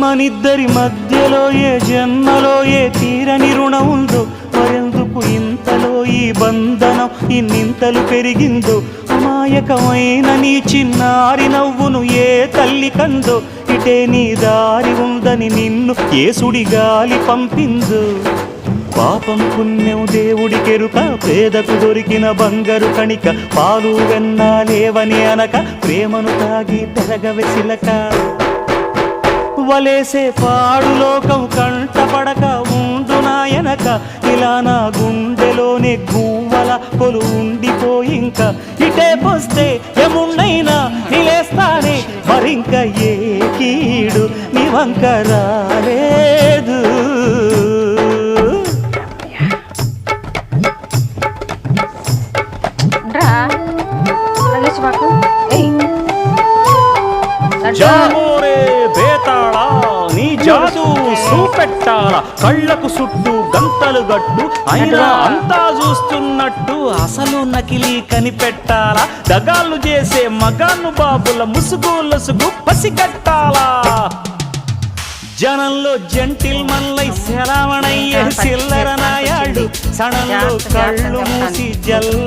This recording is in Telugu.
మనిద్దరి మధ్యలో ఏ జన్మలో ఏ తీరని రుణం ఉందో, మరెందుకు ఇంతలో ఈ బంధనం ఇన్నింతలు పెరిగిందో. అమాయకమైన నీ చిన్నారి నవ్వును ఏ తల్లి కందో, ఇటే నీ దారి ఉందని నిన్ను ఏ సుడి గాలి పంపిందో. పాపం పుణ్యం దేవుడికెరుక, పేదకు దొరికిన బంగారు కణిక, పాలు వెన్నాలేవని అనక ప్రేమను తాగి పెరగవెసిలక. వలేసే పాడు లోకం కంటపడక ఉండు నాయనక, ఇలా నా గుండెలోనే గువ్వల కొలు ఉండిపోయింక. ఇటే పోస్తే ఎమున్నైనా నిలేస్తానే, మరింక ఏ కీడు నీ వంక రాలేదు. జామోరే బేతాళా నీ జాదు సూపెట్టాలా, కళ్ళకు చుట్టూ గంతలు గట్టు అయినా అంతా చూస్తున్నట్టు అసలు నకిలీ కనిపెట్టాలా. దగాళ్ళు చేసే మగాను బాబుల ముసుగు లొసుగు పసిగట్టాలా. జనంలో జంటిల్ మల్లై సెలవణయ్యే చిల్లర నాయాళ్ళు, సణంలో కళ్ళు మూసి జల్ల